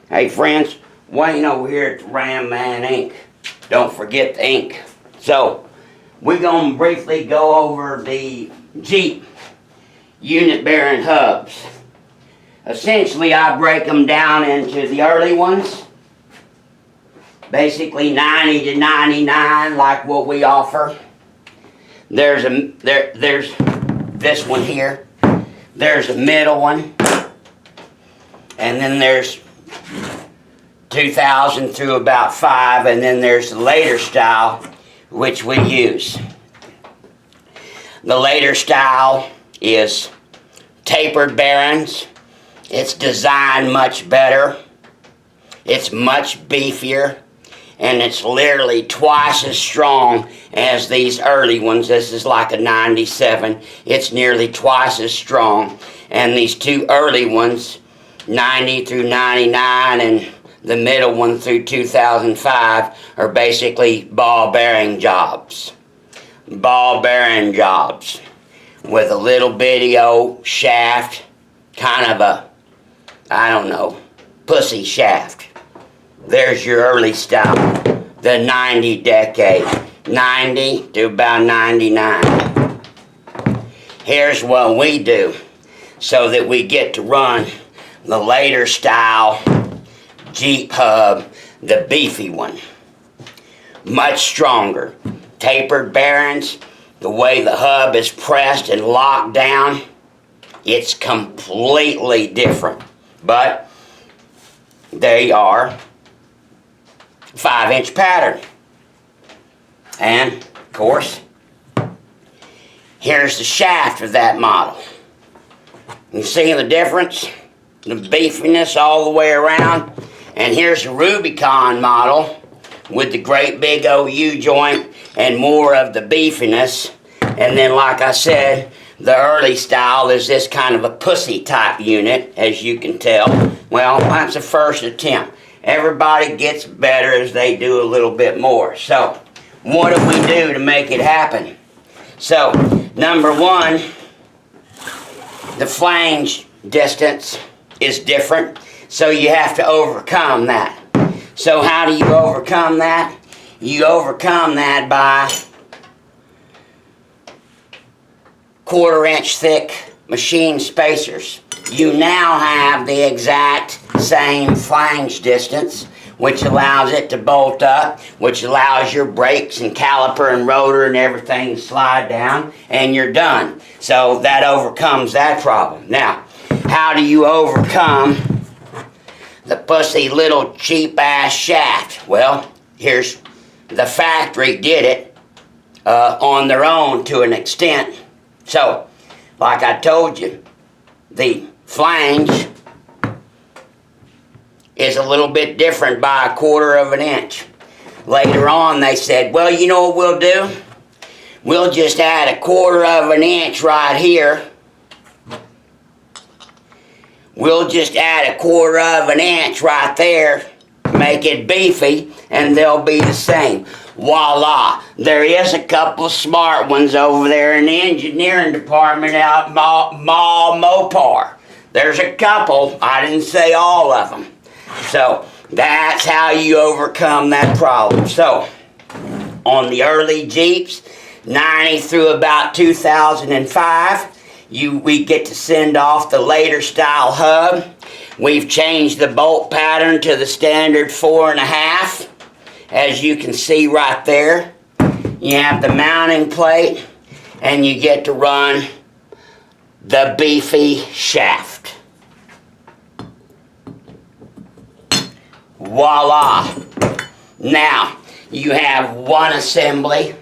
Hey friends, Wayne over here at Ram Man Inc. Don't forget the ink. So, we're going to briefly go over the Jeep unit bearing hubs. Essentially, I break them down into the early ones, basically 90 to 99, like what we offer. There's this one here. There's a middle one, and then there's 2000 through about 5, and then there's the later style, which we use. The later style is tapered bearings. It's designed much better. It's much beefier, and it's literally twice as strong as these early ones. This is like a 97. It's nearly twice as strong. And these two early ones, 90 through 99 and the middle one through 2005, are basically ball bearing jobs. Ball bearing jobs with a little bitty old shaft, kind of a, I don't know, pussy shaft. There's your early style, the 90 decade, 90 to about 99. Here's what we do so that we get to run the later style Jeep hub, the beefy one. Much stronger. Tapered bearings, the way the hub is pressed and locked down, it's completely different. But they are 5-inch pattern. And, of course, here's the shaft of that model. You see the difference? The beefiness all the way around. And here's the Rubicon model with the great big old U-joint and more of the beefiness. And then, like I said, the early style is this kind of a pussy type unit, as you can tell. Well, that's a first attempt. Everybody gets better as they do a little bit more. So, what do we do to make it happen? So, number one, the flange distance is different, so you have to overcome that. So how do you overcome that? You overcome that by 1/4-inch thick machine spacers. You now have the exact same flange distance, which allows it to bolt up, which allows your brakes and caliper and rotor and everything to slide down, and you're done. So that overcomes that problem. Now, how do you overcome the pussy little cheap ass shaft? Well, here's the factory did it on their own to an extent. So, like I told you, the flange is a little bit different by 1/4 inch. Later on they said, well, you know what we'll do? We'll just add 1/4 inch right here. We'll just add 1/4 inch right there, make it beefy, and they'll be the same. Voila! There is a couple of smart ones over there in the engineering department out Mopar. There's a couple, I didn't say all of them. So, that's how you overcome that problem. So, on the early Jeeps, 90 through about 2005, we get to send off the later style hub. We've changed the bolt pattern to the standard 4.5, as you can see right there. You have the mounting plate, and you get to run the beefy shaft. Voila! Now, you have one assembly,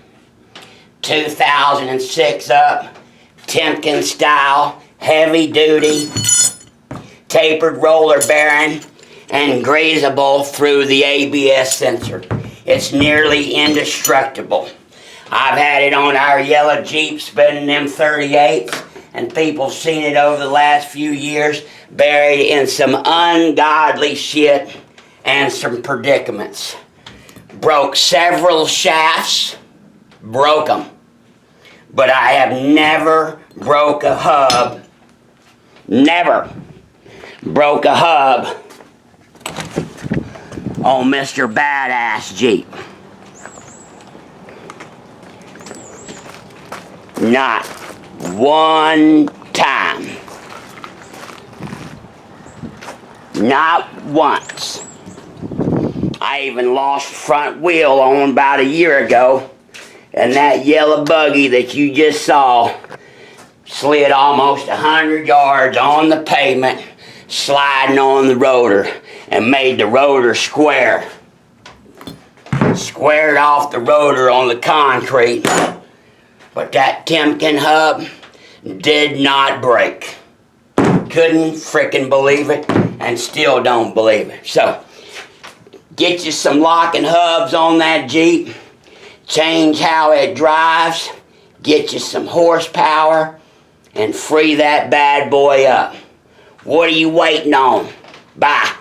2006 up, Timken style, heavy duty, tapered roller bearing, and greasable through the ABS sensor. It's nearly indestructible. I've had it on our yellow Jeep spinning them 38s, and people seen it over the last few years buried in some ungodly shit and some predicaments. Broke several shafts, broke them. But I have never broke a hub, never broke a hub on Mr. Badass Jeep. Not one time. Not once. I even lost the front wheel on about a year ago, and that yellow buggy that you just saw slid almost 100 yards on the pavement, sliding on the rotor, and made the rotor square. Squared off the rotor on the concrete, but that Timken hub did not break. Couldn't frickin' believe it, and still don't believe it. So, get you some locking hubs on that Jeep, change how it drives, get you some horsepower, and free that bad boy up. What are you waiting on? Bye.